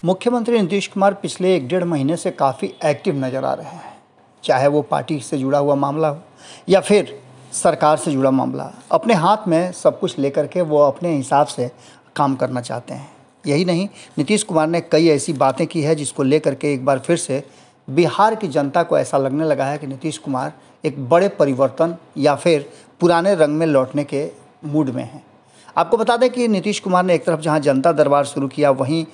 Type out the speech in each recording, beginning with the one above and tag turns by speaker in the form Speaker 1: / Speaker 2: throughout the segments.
Speaker 1: मुख्यमंत्री नीतीश कुमार पिछले 1-1.5 महीने से काफ़ी एक्टिव नज़र आ रहे हैं, चाहे वो पार्टी से जुड़ा हुआ मामला हो या फिर सरकार से जुड़ा मामला। अपने हाथ में सब कुछ लेकर के वो अपने हिसाब से काम करना चाहते हैं। यही नहीं, नीतीश कुमार ने कई ऐसी बातें की है जिसको लेकर के एक बार फिर से बिहार की जनता को ऐसा लगने लगा है कि नीतीश कुमार एक बड़े परिवर्तन या फिर पुराने रंग में लौटने के मूड में हैं। आपको बता दें कि नीतीश कुमार ने एक तरफ जहां जनता दरबार शुरू किया, वहीं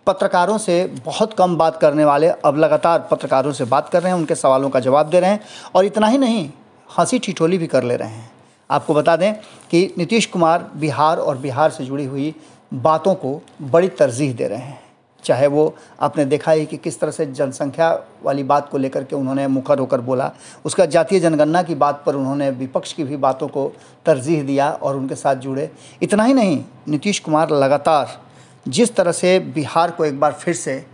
Speaker 1: पत्रकारों से बहुत कम बात करने वाले अब लगातार पत्रकारों से बात कर रहे हैं, उनके सवालों का जवाब दे रहे हैं और इतना ही नहीं, हंसी ठिठोली भी कर ले रहे हैं। आपको बता दें कि नीतीश कुमार बिहार और बिहार से जुड़ी हुई बातों को बड़ी तरजीह दे रहे हैं। चाहे वो आपने देखा ही कि किस तरह से जनसंख्या वाली बात को लेकर के उन्होंने मुखर होकर बोला, उसका जातीय जनगणना की बात पर उन्होंने विपक्ष की भी बातों को तरजीह दिया और उनके साथ जुड़े। इतना ही नहीं, नीतीश कुमार लगातार जिस तरह से बिहार को एक बार फिर से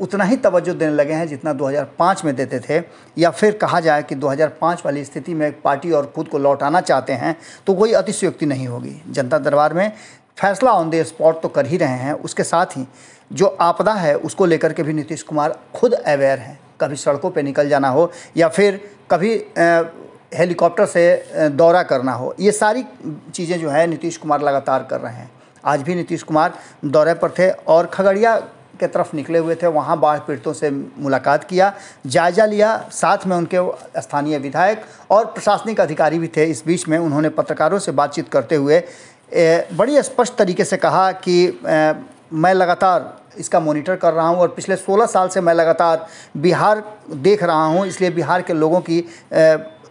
Speaker 1: उतना ही तवज्जो देने लगे हैं जितना 2005 में देते थे, या फिर कहा जाए कि 2005 वाली स्थिति में पार्टी और खुद को लौटाना चाहते हैं तो कोई अतिशयोक्ति नहीं होगी। जनता दरबार में फैसला ऑन द स्पॉट तो कर ही रहे हैं, उसके साथ ही जो आपदा है उसको लेकर के भी नीतीश कुमार खुद अवेयर हैं। कभी सड़कों पे निकल जाना हो या फिर कभी हेलीकॉप्टर से दौरा करना हो, ये सारी चीज़ें जो है नीतीश कुमार लगातार कर रहे हैं। आज भी नीतीश कुमार दौरे पर थे और खगड़िया के तरफ निकले हुए थे, वहाँ बाढ़ पीड़ितों से मुलाकात किया, जायज़ा लिया, साथ में उनके स्थानीय विधायक और प्रशासनिक अधिकारी भी थे। इस बीच में उन्होंने पत्रकारों से बातचीत करते हुए बड़ी स्पष्ट तरीके से कहा कि मैं लगातार इसका मॉनिटर कर रहा हूं और पिछले 16 साल से मैं लगातार बिहार देख रहा हूं, इसलिए बिहार के लोगों की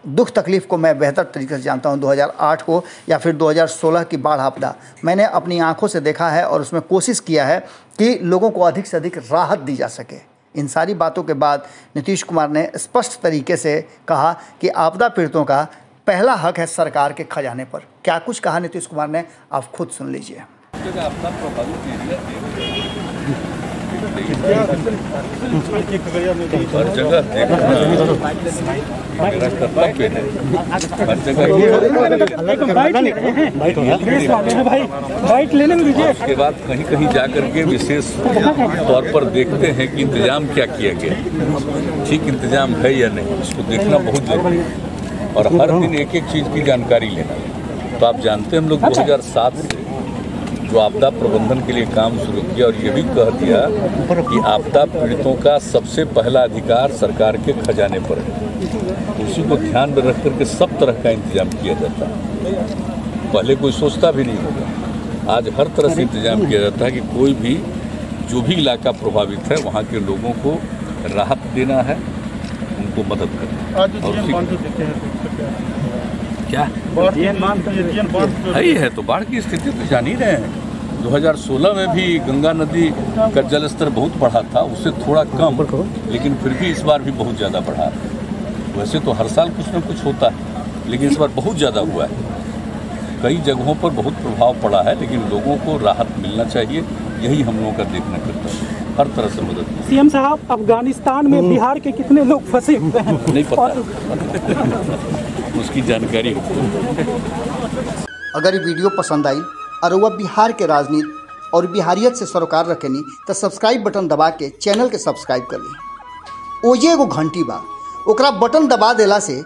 Speaker 1: दुख तकलीफ़ को मैं बेहतर तरीके से जानता हूं। 2008 को या फिर 2016 की बाढ़ आपदा मैंने अपनी आंखों से देखा है और उसमें कोशिश किया है कि लोगों को अधिक से अधिक राहत दी जा सके। इन सारी बातों के बाद नीतीश कुमार ने स्पष्ट तरीके से कहा कि आपदा पीड़ितों का पहला हक है सरकार के खजाने पर। क्या कुछ कहा नीतीश कुमार ने, आप खुद सुन लीजिए।
Speaker 2: हर जगह मेरा कर्तव्य है, हर जगह उसके बाद कहीं कहीं जा करके विशेष तौर पर देखते हैं कि इंतजाम क्या किया गया, ठीक इंतजाम है या नहीं, इसको देखना बहुत जरूरी है और हर दिन एक एक चीज़ की जानकारी लेना। तो आप जानते हैं हम लोग 2007 से जो आपदा प्रबंधन के लिए काम शुरू किया और ये भी कह दिया कि आपदा पीड़ितों का सबसे पहला अधिकार सरकार के खजाने पर है। उसी को ध्यान में रख करके सब तरह का इंतजाम किया जाता है। पहले कोई सोचता भी नहीं होगा, आज हर तरह से इंतजाम किया जाता है कि कोई भी जो भी इलाका प्रभावित है वहाँ के लोगों को राहत देना है, उनको मदद करना। क्या है तो बाढ़ की स्थिति तो जान ही रहे हैं। 2016 में भी गंगा नदी का जल स्तर बहुत बढ़ा था, उससे थोड़ा कम, लेकिन फिर भी इस बार भी बहुत ज़्यादा बढ़ा। वैसे तो हर साल कुछ न कुछ होता है, लेकिन इस बार बहुत ज़्यादा हुआ है। कई जगहों पर बहुत प्रभाव पड़ा है, लेकिन लोगों को राहत मिलना चाहिए, यही हम लोगों का देखना करता है। हर तरह से मदद।
Speaker 3: सीएम साहब, अफगानिस्तान में बिहार के कितने लोग फंसे हुए हैं?
Speaker 2: नहीं पता उसकी जानकारी हो।
Speaker 1: अगर ये वीडियो पसंद आई और वह बिहार के राजनीति और बिहारियत से सरोकार रखेनी तो सब्सक्राइब बटन दबा के चैनल के सब्सक्राइब कर ली। ओजे एगो घंटी बा, ओकरा बटन दबा देला से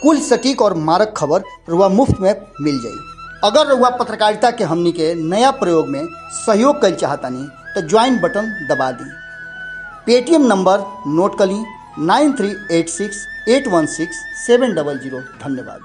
Speaker 1: कुल सटीक और मारक खबर रुआ मुफ्त में मिल जाई। अगर रुआ पत्रकारिता के हमनी के नया प्रयोग में सहयोग कर चाहतानी तो ज्वाइन बटन दबा दी। पेटीएम नंबर नोट कर ली 9386816700। धन्यवाद।